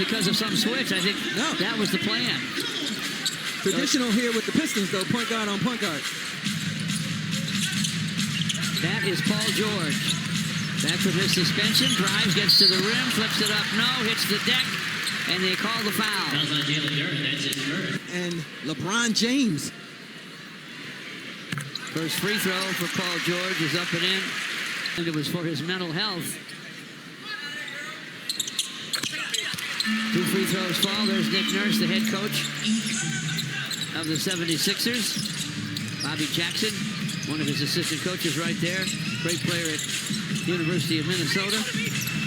because of some switch. I think that was the plan. Traditional here with the Pistons, though, point guard on point guard. That is Paul George. Back from his suspension, drives, gets to the rim, flips it up, no, hits the deck, and they call the foul. Fouls on Jalen Durant, that's his first. And LeBron James. First free throw for Paul George is up and in. And it was for his mental health. 2 free throws fall. There's Nick Nurse, the head coach of the 76ers. Bobby Jackson, one of his assistant coaches right there. Great player at University of Minnesota.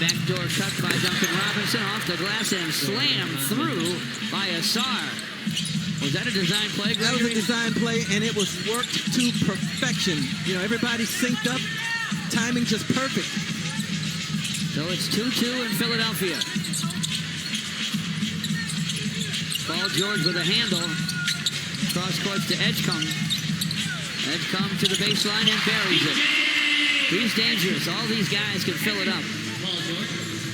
Backdoor cut by Duncan Robinson off the glass and slammed through by Asar. Was that a design play, Gregory? That was a design play, and it was worked to perfection. You know, everybody synced up. Timing just perfect. So it's 2-2 in Philadelphia. Paul George with a handle. Cross court to Edgecombe. Edgecombe to the baseline and buries it. He's dangerous. All these guys can fill it up.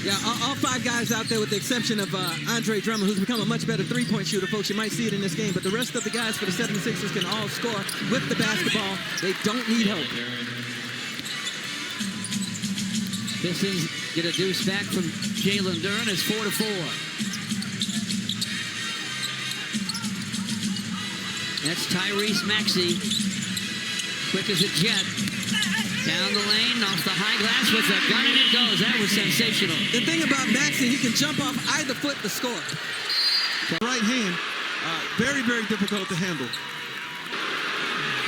Yeah, all 5 guys out there with the exception of Andre Drummond, who's become a much better three-point shooter, folks. You might see it in this game, but the rest of the guys for the 76ers can all score with the basketball. They don't need help. Pistons get a deuce back from Jalen Duren. It's 4-4. That's Tyrese Maxey. Quick as a jet. Down the lane, off the high glass with a gun, and it goes. That was sensational. The thing about Maxey, he can jump off either foot to score. Right hand, very, very difficult to handle.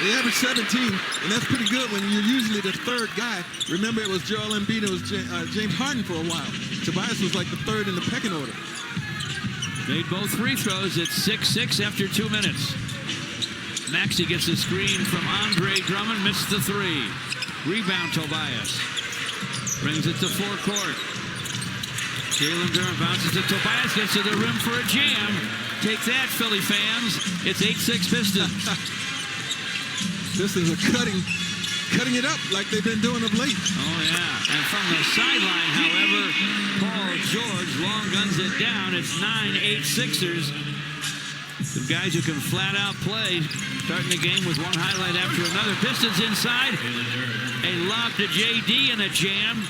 They average 17, and that's pretty good when you're usually the third guy. Remember, it was Joel Embiid, it was James Harden for a while. Tobias was like the third in the pecking order. Made both free throws at 6-6 after 2 minutes. Maxey gets the screen from Andre Drummond, missed the 3. Rebound, Tobias. Brings it to forecourt. Jalen Duren bounces to Tobias, gets to the rim for a jam. Take that, Philly fans. It's 8-6 Pistons. Pistons are cutting it up like they've been doing of late. Oh, yeah. And from the sideline, however, Paul George long guns it down. It's 9-8 Sixers. Some guys who can flat out play, starting the game with one highlight after another. Pistons inside. A lob to JD and a jam.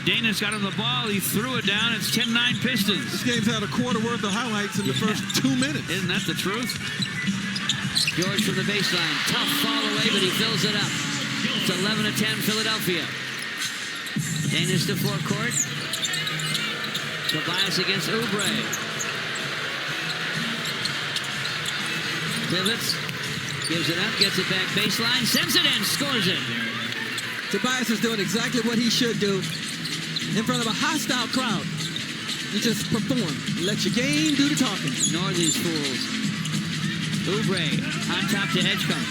Dana's got him the ball. He threw it down. It's 10-9 Pistons. This game's had a quarter worth of highlights in the first 2 minutes. Isn't that the truth? George from the baseline. Tough fall away, but he fills it up. It's 11-10 Philadelphia. Dana's to forecourt. Tobias against Oubre. Pivots. Gives it up. Gets it back baseline. Sends it in. Scores it. Tobias is doing exactly what he should do in front of a hostile crowd. You just perform. Let your game do the talking. Ignore these fools. Oubre on top to Edgecombe.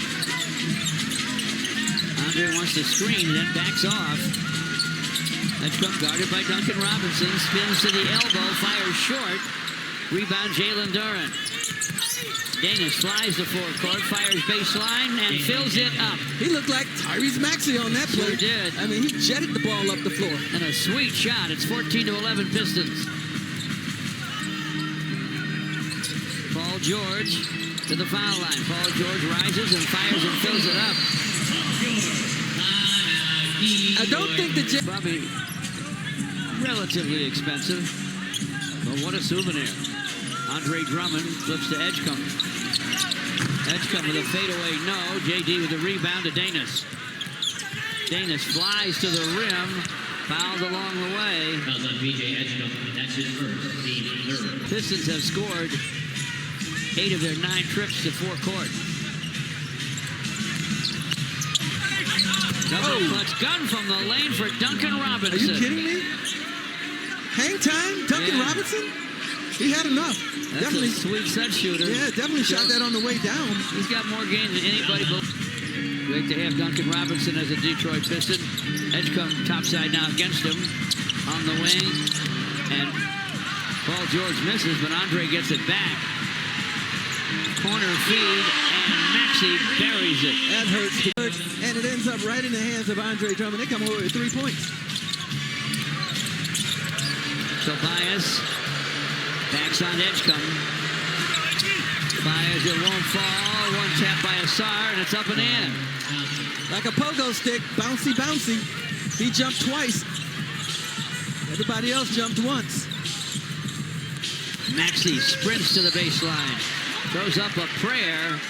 Andre wants to screen, then backs off. Edgecombe guarded by Duncan Robinson. Spins to the elbow, fires short. Rebound Jalen Duren. Danis flies the forecourt, fires baseline, and fills it up. He looked like Tyrese Maxey on that play. Sure did. I mean, he jetted the ball up the floor. And a sweet shot. It's 14-11 Pistons. Paul George to the foul line. Paul George rises and fires and fills it up. I don't think the probably relatively expensive, but what a souvenir. Andre Drummond flips to Edgecombe. Edgecombe with a fadeaway, no. JD with the rebound to Danis. Danis flies to the rim, fouled along the way. Fouls on B.J. Edgecombe, and that's his first, team third. Pistons have scored 8 of their 9 trips to forecourt. Double clutch gun from the lane for Duncan Robinson. Are you kidding me? Hang time, Duncan Robinson? He had enough. That's definitely a sweet set shooter. Yeah, definitely shot that on the way down. He's got more game than anybody. Great to have Duncan Robinson as a Detroit Piston. Edgecombe topside now against him on the wing. And Paul George misses, but Andre gets it back. Corner feed, and Maxey buries it. That hurts. And it ends up right in the hands of Andre Drummond. They come over with 3 points. Tobias Backs on Edgecombe. Fires, it won't fall. One tap by Asar, and it's up and in. Like a pogo stick, bouncy, bouncy. He jumped twice. Everybody else jumped once. Maxey sprints to the baseline. Throws up a prayer.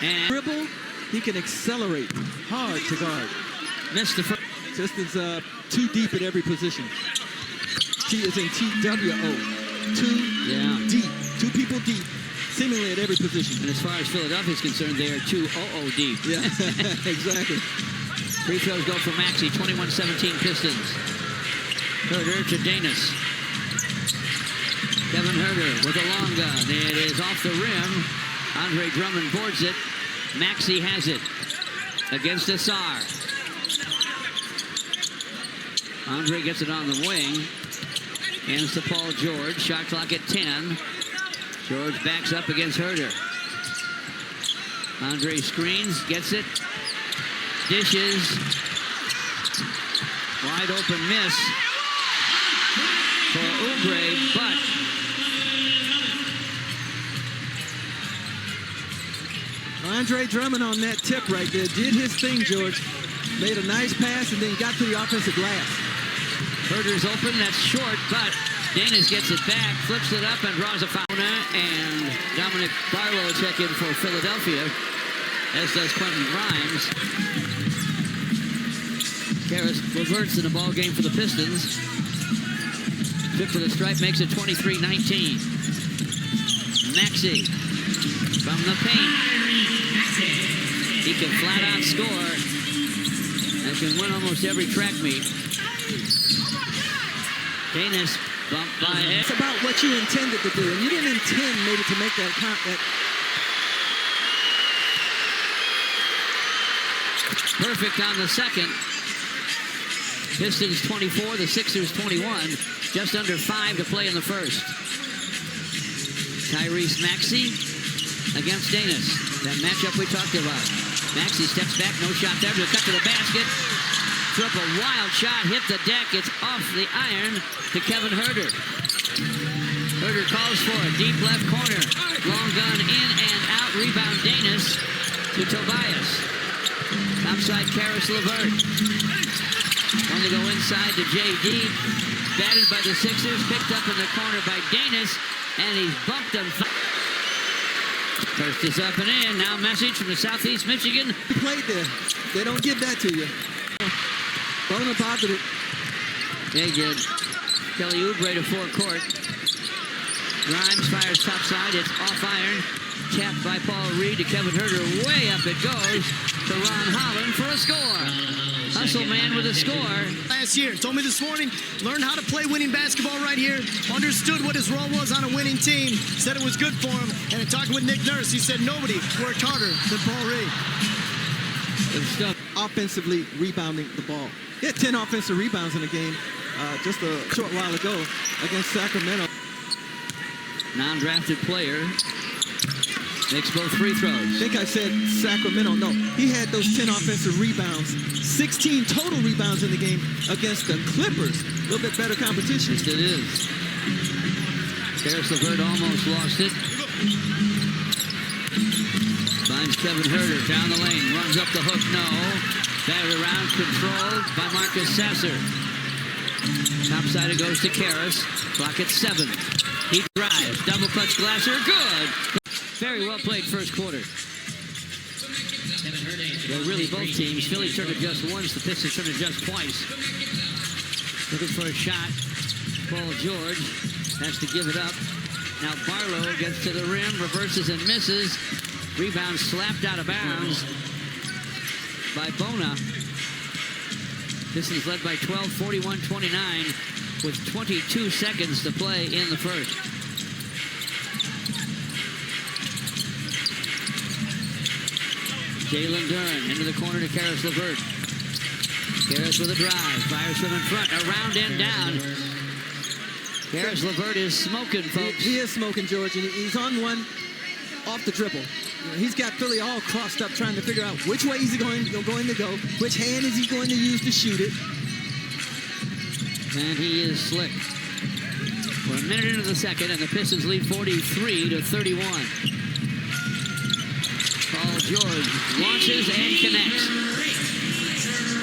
And Dribble, he can accelerate hard to guard. missed the first. Just is too deep at every position. T is in TWO. Too deep. Two people deep, seemingly at every position. And as far as Philadelphia's concerned, they are 2-0 deep. Yeah, exactly. Free throws go for Maxey, 21-17 Pistons. Herder to Danis. Kevin Herder with a long gun. It is off the rim. Andre Drummond boards it. Maxey has it against Asar. Andre gets it on the wing. Hands to Paul George. Shot clock at 10. George backs up against Herder. Andre screens, gets it. Dishes. Wide open miss for Oubre, but Andre Drummond on that tip right there did his thing, George. Made a nice pass and then got to the offensive glass. Herder's open, that's short, but Danis gets it back, flips it up, and draws a foul. And Dominic Barlow check in for Philadelphia, as does Quentin Grimes. Karras reverts in the ball game for the Pistons. Trip to the stripe makes it 23-19. Maxey from the paint. He can flat out score and can win almost every track meet. Danis bumped by it. It's about what you intended to do, and you didn't intend maybe to make that Perfect on the second. Pistons 24, the Sixers 21. Just under 5 to play in the first. Tyrese Maxey against Danis. That matchup we talked about. Maxey steps back, no shot there, to cut to the basket. Threw up a wild shot, hit the deck. It's off the iron to Kevin Herder. Herder calls for it, deep left corner. Long gun in and out, rebound Danis to Tobias. Topside Karras LeVert. One to go inside to JD. Batted by the Sixers, picked up in the corner by Danis, and he's bumped him. First is up and in. Now message from the Southeast Michigan. He played there. They don't give that to you. Bona positive. They did. Kelly Oubre to forecourt. Grimes fires topside. It's off iron. Tapped by Paul Reed to Kevin Herder. Way up it goes to Ron Holland for a score. Hustle man with a score. Last year, told me this morning, learned how to play winning basketball right here. Understood what his role was on a winning team. Said it was good for him. And in talking with Nick Nurse, he said nobody worked harder than Paul Reed. Good stuff. Offensively rebounding the ball. He had 10 offensive rebounds in the game just a short while ago against Sacramento. Non-drafted player. Makes both free throws. I think I said Sacramento. No, he had those 10 offensive rebounds. 16 total rebounds in the game against the Clippers. A little bit better competition. Yes, it is. Karras LeVert almost lost it. Finds Kevin Herder down the lane. Runs up the hook. No. Batted around. Controlled by Marcus Sasser. Topside it goes to Karras. Clock at 7. He drives. Double clutch Glasser. Good. Very well played first quarter. Well, really, both teams. Philly turned it just once. The Pistons turned it just twice. Looking for a shot. Paul George has to give it up. Now Barlow gets to the rim, reverses and misses. Rebound slapped out of bounds by Bona. Pistons led by 12, 41-29 with 22 seconds to play in the first. Jalen Duren into the corner to Karras LeVert. Karras with a drive. Fires from in front. Around and down. Karras LeVert is smoking, folks. He is smoking, George, and he's on one off the dribble. You know, he's got Philly all crossed up trying to figure out which way is he going to go, which hand is he going to use to shoot it. And he is slick. For a minute into the second, and the Pistons lead 43-31. Paul George launches and connects.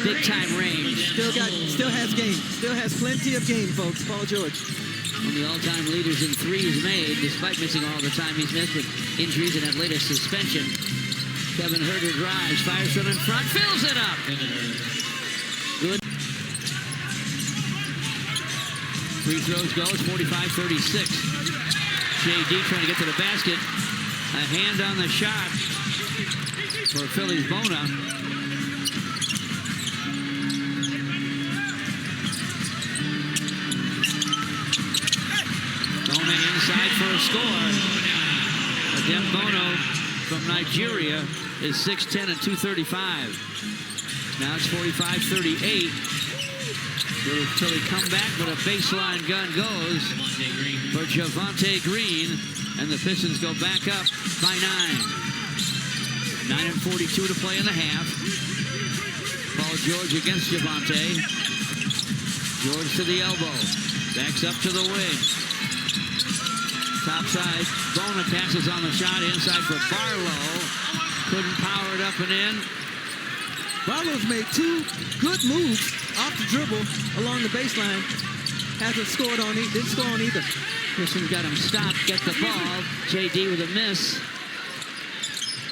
Big time range. Still has game. Still has plenty of game, folks. Paul George. One of the all-time leaders in threes made, despite missing all the time he's missed with injuries and that latest suspension. Kevin Huerter drives, fires from in front, fills it up. Good. Free throws goes 45-36. JD trying to get to the basket. A hand on the shot for Philly's Bona. Bona inside for a score. Adem Bono from Nigeria is 6'10" and 235. Now it's 45-38. Little Philly comeback, but a baseline gun goes for Javonte Green, and the Pistons go back up by 9. 9:42 to play in the half. Paul George against Javonte. George to the elbow. Backs up to the wing. Top side. Bona passes on the shot inside for Barlow. Couldn't power it up and in. Barlow's made two good moves off the dribble along the baseline. Hasn't scored on either. Didn't score on either. Pistons got him stopped. Get the ball. JD with a miss.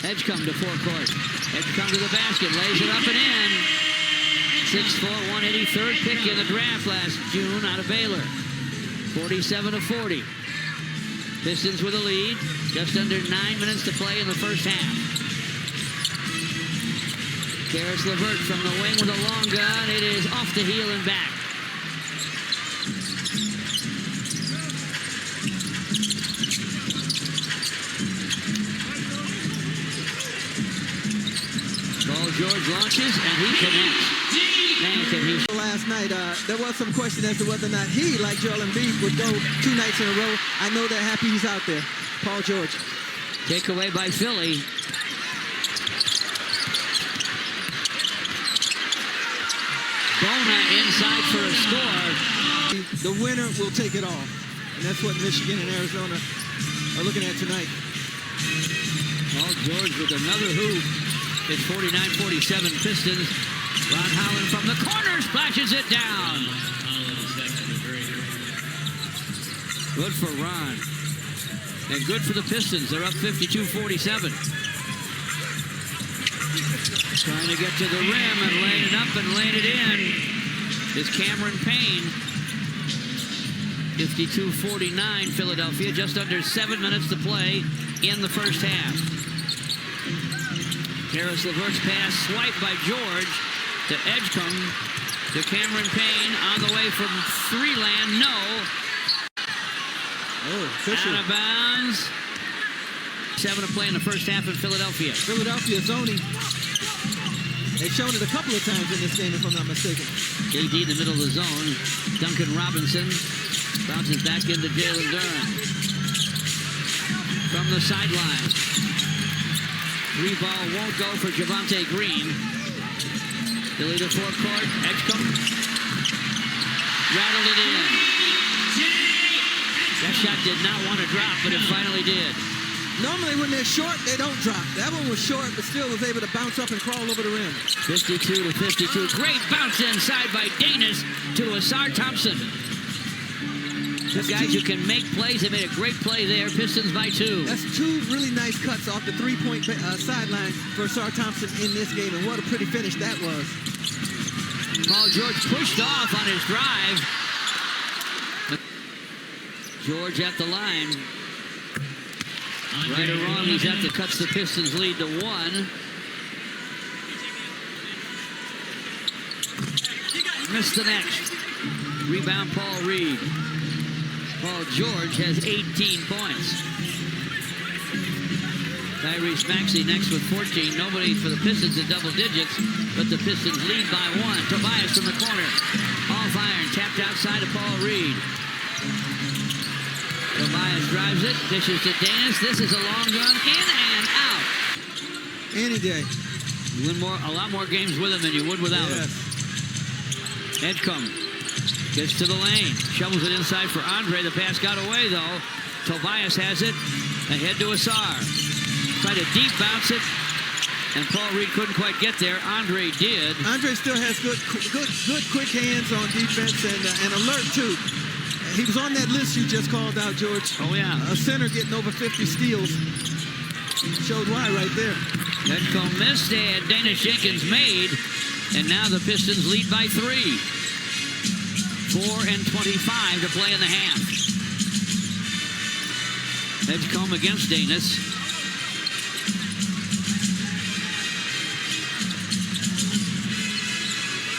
Edgecombe to forecourt. Edgecombe to the basket. Lays it up and in. 6'4", 180, third pick in the draft last June out of Baylor. 47-40. Pistons with a lead. Just under 9 minutes to play in the first half. Karis LeVert from the wing with a long gun. It is off the heel and back. Paul George launches and he connects. Man, can he... Last night, there was some question as to whether or not he, like Joel Embiid, would go 2 nights in a row. I know they're happy he's out there. Paul George. Takeaway by Philly. Bona inside for a score. The winner will take it all. And that's what Michigan and Arizona are looking at tonight. Paul George with another hoop. It's 49-47 Pistons. Ron Holland from the corner splashes it down. Good for Ron. And good for the Pistons. They're up 52-47. Trying to get to the rim and laying it up and laying it in is Cameron Payne. 52-49 Philadelphia. Just under 7 minutes to play in the first half. Karis LeVert's pass swiped by George to Edgecombe to Cameron Payne on the way from three land. No. Oh, Fisher. Out of bounds. 7 to play in the first half in Philadelphia. Philadelphia zoning. They've shown it a couple of times in this game, if I'm not mistaken. AD in the middle of the zone. Duncan Robinson bounces back into Jalen Duren. From the sideline. 3 ball won't go for Javonte Green. Philly to forecourt. Edgecombe. Rattled it in. That shot did not want to drop, but it finally did. Normally when they're short, they don't drop. That one was short, but still was able to bounce up and crawl over the rim. 52-52. Great bounce inside by Danis to Asar Thompson. Two guys who can make plays. They made a great play there. Pistons by 2. That's 2 really nice cuts off the three-point sideline for Asar Thompson in this game, and what a pretty finish that was. Paul George pushed off on his drive. George at the line. Right or wrong, he's at the cuts the Pistons lead to 1. Missed the next. Rebound Paul Reed. Paul George has 18 points. Tyrese Maxey next with 14. Nobody for the Pistons in double digits, but the Pistons lead by 1. Tobias from the corner. Off iron, tapped outside of Paul Reed. Tobias drives it, dishes to Danis. This is a long gun, in and out. Any day. You win a lot more games with him than you would without him. Edgecombe Gets to the lane. Shovels it inside for Andre. The pass got away, though. Tobias has it. Ahead to Asar. Tried to deep bounce it. And Paul Reed couldn't quite get there. Andre did. Andre still has good quick hands on defense and alert, too. He was on that list you just called out, George. Oh, yeah. A center getting over 50 steals. Showed why right there. Medco missed and Danish Jenkins made. And now the Pistons lead by 3. 4:25 to play in the half. Edgecombe against Danis.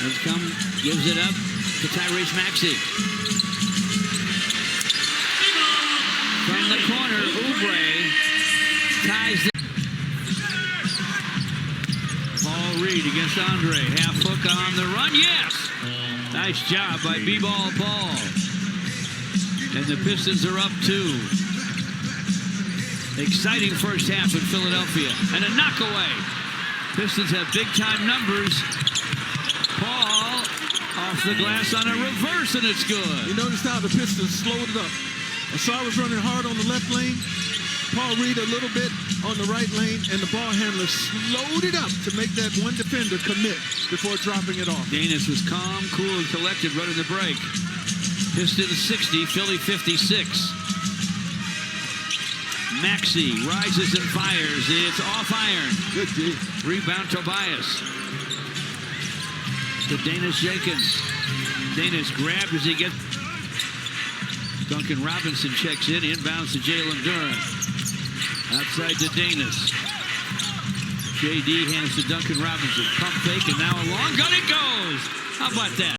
Edgecombe gives it up to Tyrese Maxey. From the corner, Oubre ties the... Paul Reed against Andre. Half hook on the run. Yes! Nice job by B-Ball Paul. And the Pistons are up 2. Exciting first half in Philadelphia. And a knockaway. Pistons have big-time numbers. Paul off the glass on a reverse, and it's good. You noticed how the Pistons slowed it up. Asar was running hard on the left lane. Paul Reed a little bit on the right lane, and the ball handler slowed it up to make that one defender commit before dropping it off. Danis was calm, cool, and collected running the break. Pistons 60, Philly 56. Maxey rises and fires. It's off iron. Good D. Rebound Tobias. To Danish Jenkins. Danis grabbed as he gets... Duncan Robinson checks in. Inbounds to Jalen Duren. Outside to Danis. JD hands to Duncan Robinson. Pump fake, and now a long gun it goes. How about that?